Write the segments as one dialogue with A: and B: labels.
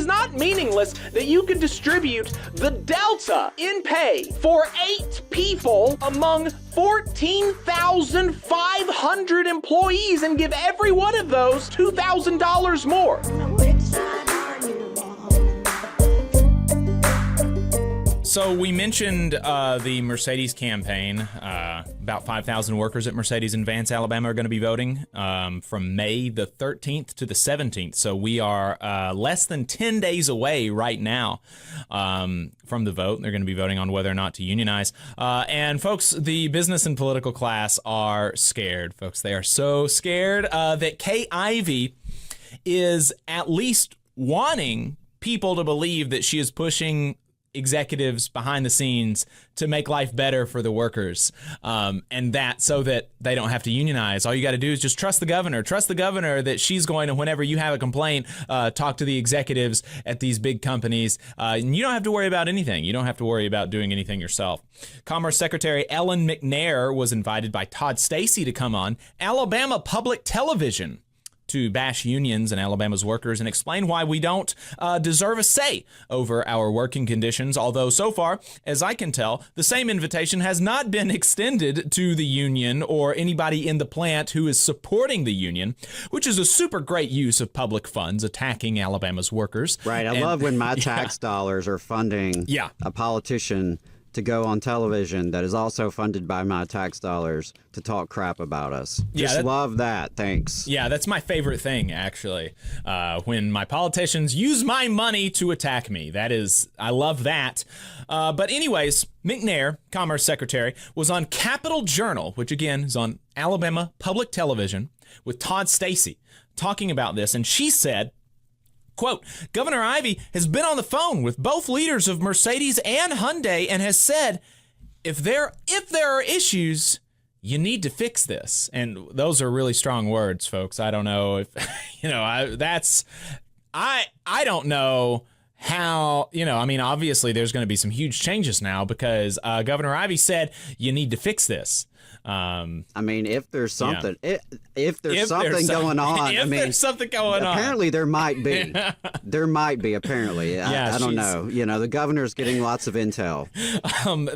A: is not meaningless that you can distribute the delta in pay for 8 people among 14,500 employees and give every one of those $2,000 more.
B: So we mentioned the Mercedes campaign. About 5,000 workers at Mercedes in Vance, Alabama are going to be voting from May the 13th to the 17th. So we are less than 10 days away right now from the vote. They're going to be voting on whether or not to unionize. And folks, the business and political class are scared, folks. They are so scared that Kay Ivey is at least wanting people to believe that she is pushing executives behind the scenes to make life better for the workers, and that so that they don't have to unionize. All you got to do is just trust the governor. Trust the governor that she's going to, whenever you have a complaint, talk to the executives at these big companies, and you don't have to worry about anything. You don't have to worry about doing anything yourself. Commerce Secretary Ellen McNair was invited by Todd Stacey to come on Alabama Public Television to bash unions and Alabama's workers and explain why we don't deserve a say over our working conditions, although so far, as I can tell, the same invitation has not been extended to the union or anybody in the plant who is supporting the union, which is a super great use of public funds attacking Alabama's workers.
C: Right. I love when my tax dollars are funding a politician to go on television that is also funded by my tax dollars to talk crap about us. Just love that. Thanks.
B: Yeah, that's my favorite thing, actually. When my politicians use my money to attack me. That is, I love that. But anyways, McNair, Commerce Secretary, was on Capital Journal, which again is on Alabama Public Television, with Todd Stacey talking about this. And she said, quote, Governor Ivey has been on the phone with both leaders of Mercedes and Hyundai and has said, if there are issues, you need to fix this. And those are really strong words, folks. I don't know if, I don't know how, I mean, obviously there's going to be some huge changes now because Governor Ivey said you need to fix this.
C: I mean, if there's something, if there's something going on,
B: there's something going on.
C: Apparently there might be. There might be, apparently. I don't know. The governor's getting lots of intel.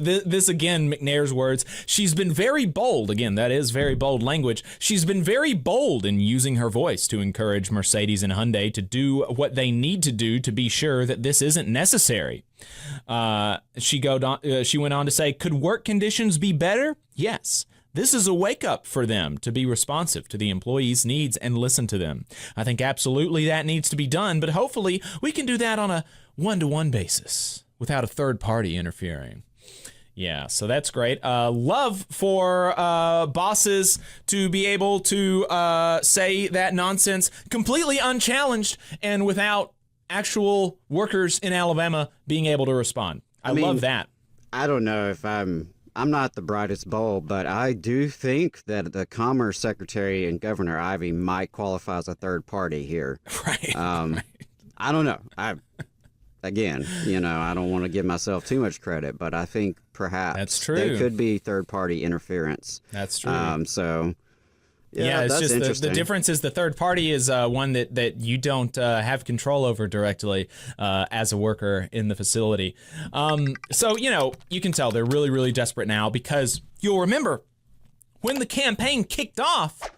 B: This again, McNair's words. She's been very bold. Again, that is very bold language. She's been very bold in using her voice to encourage Mercedes and Hyundai to do what they need to do to be sure that this isn't necessary. She went on to say, could work conditions be better? Yes. This is a wake-up for them to be responsive to the employees' needs and listen to them. I think absolutely that needs to be done, but hopefully we can do that on a one-to-one basis without a third party interfering. Yeah, so that's great. Love for bosses to be able to say that nonsense completely unchallenged and without actual workers in Alabama being able to respond. I mean, love that.
C: I don't know if I'm not the brightest bulb, but I do think that the Commerce Secretary and Governor Ivey might qualify as a third party here.
B: Right.
C: I don't know. I don't want to give myself too much credit, but I think perhaps
B: that's true.
C: There could be third party interference.
B: That's true.
C: Yeah,
B: it's
C: that's
B: just the difference is the third party is one that you don't have control over directly as a worker in the facility. So, you can tell they're really, really desperate now because you'll remember when the campaign kicked off,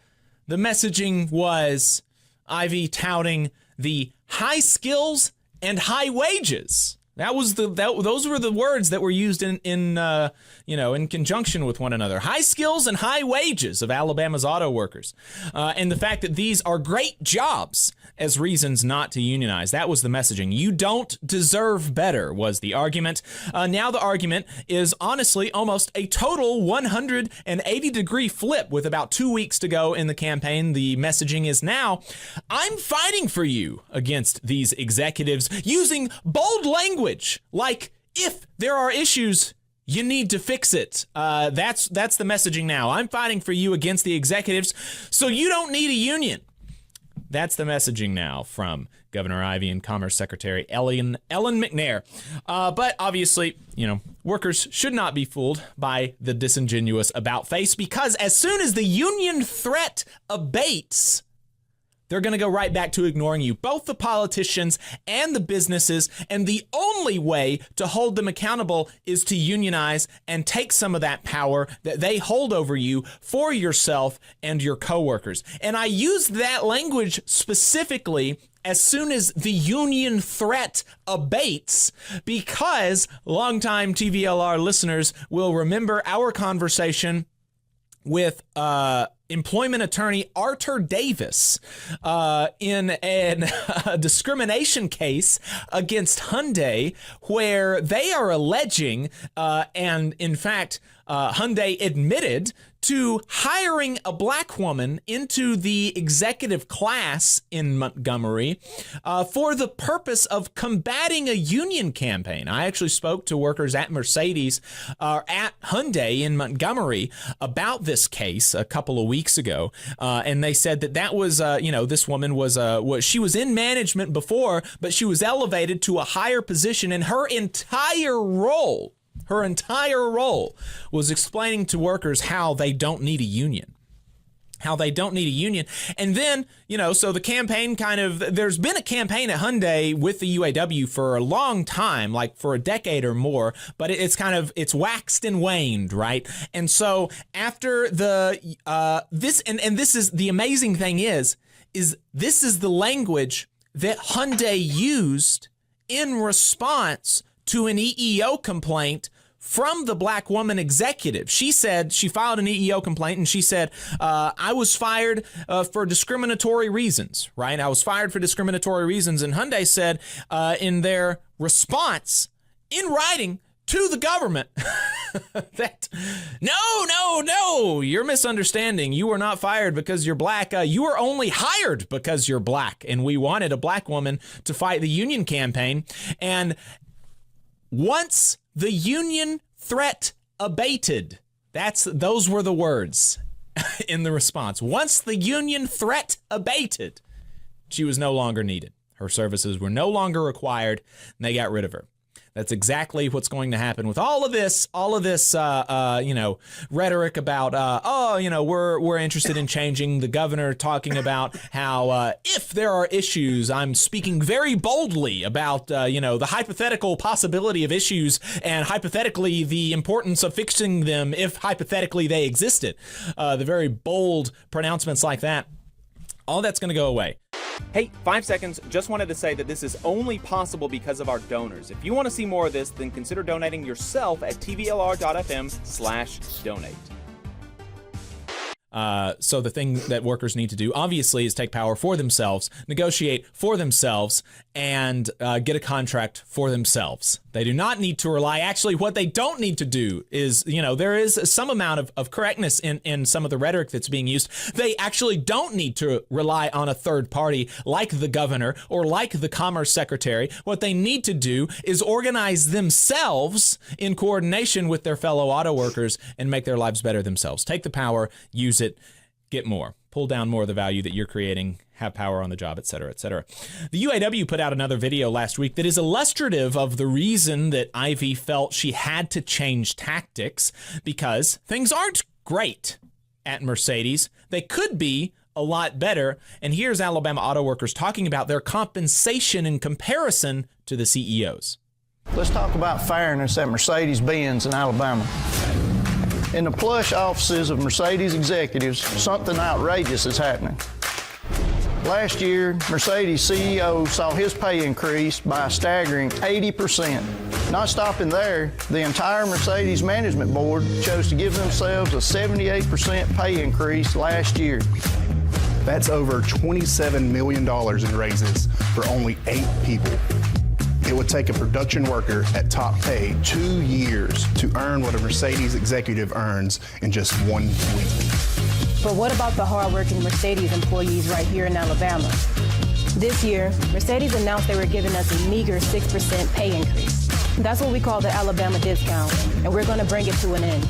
B: the messaging was Ivey touting the high skills and high wages. Those were the words that were used in conjunction with one another. High skills and high wages of Alabama's auto workers. And the fact that these are great jobs as reasons not to unionize. That was the messaging. You don't deserve better was the argument. Now the argument is honestly almost a total 180-degree flip with about 2 weeks to go in the campaign. The messaging is now, I'm fighting for you against these executives using bold language. Like, if there are issues, you need to fix it. That's the messaging now. I'm fighting for you against the executives, so you don't need a union. That's the messaging now from Governor Ivey and Commerce Secretary Ellen McNair. But obviously, workers should not be fooled by the disingenuous about-face because as soon as the union threat abates, they're going to go right back to ignoring you, both the politicians and the businesses. And the only way to hold them accountable is to unionize and take some of that power that they hold over you for yourself and your coworkers. And I use that language specifically as soon as the union threat abates, because longtime TVLR listeners will remember our conversation with employment attorney Arthur Davis in a discrimination case against Hyundai, where they are alleging, and in fact, Hyundai admitted to hiring a black woman into the executive class in Montgomery for the purpose of combating a union campaign. I actually spoke to workers at Mercedes, at Hyundai in Montgomery about this case a couple of weeks ago, and they said that was, this woman was she was in management before, but she was elevated to a higher position, and her entire role was explaining to workers how they don't need a union. And then, so the campaign there's been a campaign at Hyundai with the UAW for a long time, like for a decade or more, but it's waxed and waned, right? And so after this is the amazing thing is this is the language that Hyundai used in response to an EEO complaint from the black woman executive. She said she filed an EEO complaint, and she said, I was fired for discriminatory reasons, right? I was fired for discriminatory reasons. And Hyundai said in their response in writing to the government that, no, you're misunderstanding. You were not fired because you're black. You were only hired because you're black. And we wanted a black woman to fight the union campaign. And once the union threat abated, those were the words in the response. Once the union threat abated, she was no longer needed. Her services were no longer required, and they got rid of her. That's exactly what's going to happen with all of this, rhetoric about, we're interested in changing. The governor talking about how if there are issues, I'm speaking very boldly about, the hypothetical possibility of issues and hypothetically the importance of fixing them if hypothetically they existed. The very bold pronouncements like that, all that's going to go away.
A: Hey, 5 seconds. Just wanted to say that this is only possible because of our donors. If you want to see more of this, then consider donating yourself at tvlr.fm/donate.
B: So the thing that workers need to do, obviously, is take power for themselves, negotiate for themselves, and get a contract for themselves. They do not need to rely. Actually, what they don't need to do is, there is some amount of correctness in some of the rhetoric that's being used. They actually don't need to rely on a third party like the governor or like the commerce secretary. What they need to do is organize themselves in coordination with their fellow auto workers and make their lives better themselves. Take the power, use it, get more, pull down more of the value that you're creating, have power on the job, et cetera, et cetera. The UAW put out another video last week that is illustrative of the reason that Ivey felt she had to change tactics, because things aren't great at Mercedes. They could be a lot better. And here's Alabama auto workers talking about their compensation in comparison to the CEOs.
D: Let's talk about fairness at Mercedes-Benz in Alabama. In the plush offices of Mercedes executives, something outrageous is happening. Last year, Mercedes CEO saw his pay increase by a staggering 80%. Not stopping there, the entire Mercedes management board chose to give themselves a 78% pay increase last year.
E: That's over $27 million in raises for only 8 people. It would take a production worker at top pay 2 years to earn what a Mercedes executive earns in just 1 week.
F: But what about the hardworking Mercedes employees right here in Alabama? This year, Mercedes announced they were giving us a meager 6% pay increase. That's what we call the Alabama discount, and we're going to bring it to an end.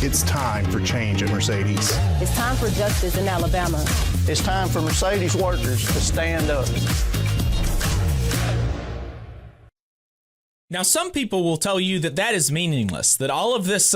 E: It's time for change at Mercedes.
F: It's time for justice in Alabama.
D: It's time for Mercedes workers to stand up.
B: Now, some people will tell you that that is meaningless, that all of this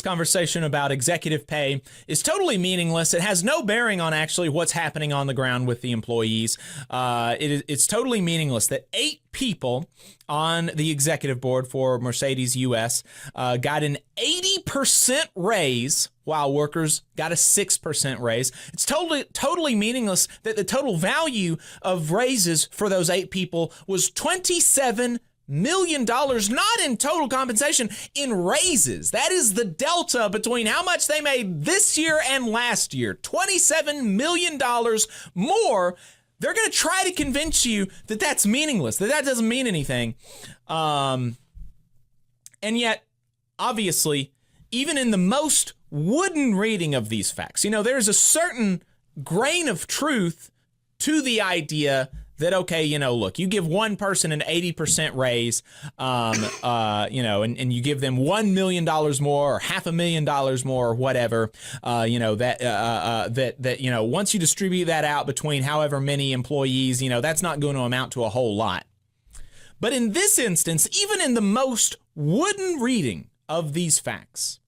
B: conversation about executive pay is totally meaningless. It has no bearing on actually what's happening on the ground with the employees. It's totally meaningless that 8 people on the executive board for Mercedes US got an 80% raise while workers got a 6% raise. It's totally meaningless that the total value of raises for those 8 people was $27 million, not in total compensation, in raises. That is the delta between how much they made this year and last year. $27 million more. They're going to try to convince you that that's meaningless, that doesn't mean anything. And yet, obviously, even in the most wooden reading of these facts, there's a certain grain of truth to the idea that, okay, look, you give one person an 80% raise, and you give them $1 million more or $500,000 more or whatever, that once you distribute that out between however many employees, that's not going to amount to a whole lot. But in this instance, even in the most wooden reading of these facts,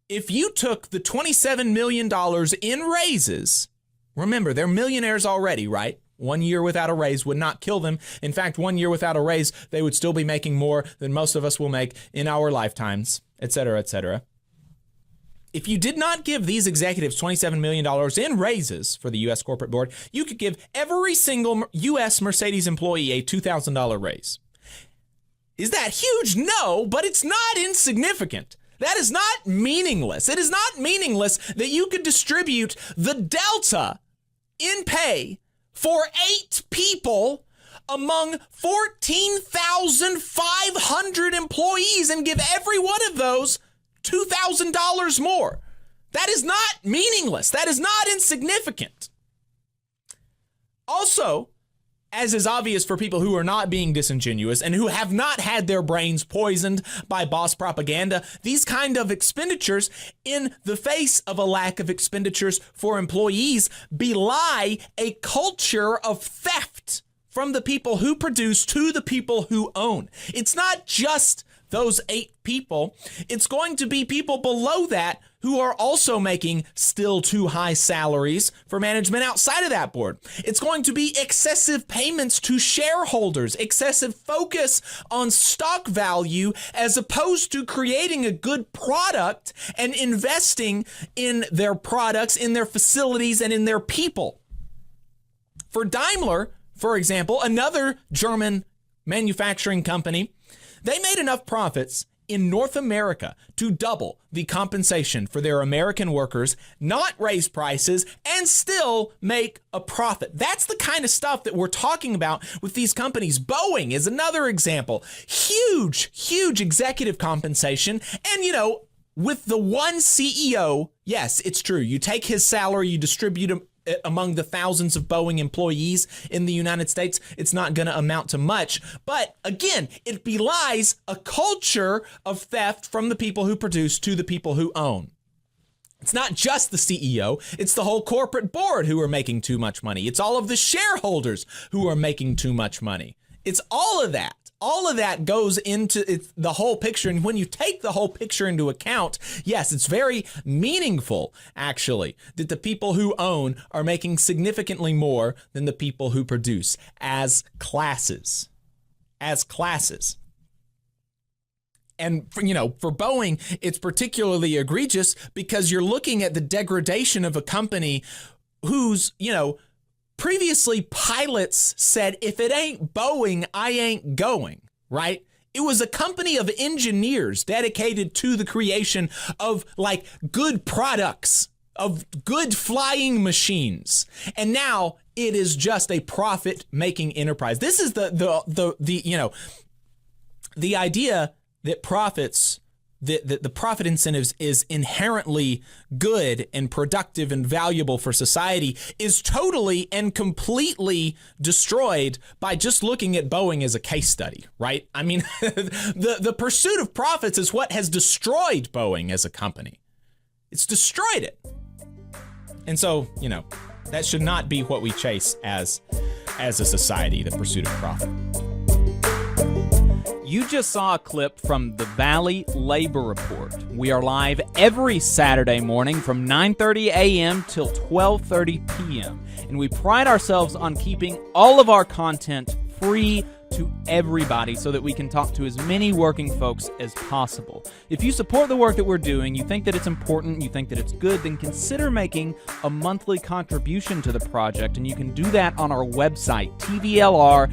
B: if you took the $27 million in raises, remember, they're millionaires already, right? 1 year without a raise would not kill them. In fact, 1 year without a raise, they would still be making more than most of us will make in our lifetimes, et cetera, et cetera. If you did not give these executives $27 million in raises for the U.S. corporate board, you could give every single U.S. Mercedes employee a $2,000 raise. Is that huge? No, but it's not insignificant. That is not meaningless. It is not meaningless that you could distribute the delta in pay for 8 people among 14,500 employees and give every one of those $2,000 more. That is not meaningless. That is not insignificant. Also, as is obvious for people who are not being disingenuous and who have not had their brains poisoned by boss propaganda, these kind of expenditures, in the face of a lack of expenditures for employees, belie a culture of theft from the people who produce to the people who own. It's not just those 8 people. It's going to be people below that who are also making still too high salaries for management outside of that board. It's going to be excessive payments to shareholders, excessive focus on stock value as opposed to creating a good product and investing in their products, in their facilities, and in their people. For Daimler, for example, another German manufacturing company, they made enough profits in North America to double the compensation for their American workers, not raise prices, and still make a profit. That's the kind of stuff that we're talking about with these companies. Boeing is another example. Huge, huge executive compensation. And, with the one CEO, yes, it's true. You take his salary, you distribute him among the thousands of Boeing employees in the United States, it's not going to amount to much. But again, it belies a culture of theft from the people who produce to the people who own. It's not just the CEO, it's the whole corporate board who are making too much money. It's all of the shareholders who are making too much money. It's all of that. All of that goes into the whole picture. And when you take the whole picture into account, yes, it's very meaningful, actually, that the people who own are making significantly more than the people who produce as classes. As classes. And, for Boeing, it's particularly egregious because you're looking at the degradation of a company whose, previously, pilots said, if it ain't Boeing, I ain't going, right? It was a company of engineers dedicated to the creation of good products, of good flying machines. And now it is just a profit-making enterprise. This is the idea that profits, the profit incentives is inherently good and productive and valuable for society is totally and completely destroyed by just looking at Boeing as a case study, right? I mean, the pursuit of profits is what has destroyed Boeing as a company. It's destroyed it. And so, that should not be what we chase as a society, the pursuit of profit.
A: You just saw a clip from the Valley Labor Report. We are live every Saturday morning from 9:30 a.m. till 12:30 p.m. And we pride ourselves on keeping all of our content free to everybody so that we can talk to as many working folks as possible. If you support the work that we're doing, you think that it's important, you think that it's good, then consider making a monthly contribution to the project, and you can do that on our website, tvlr.fm.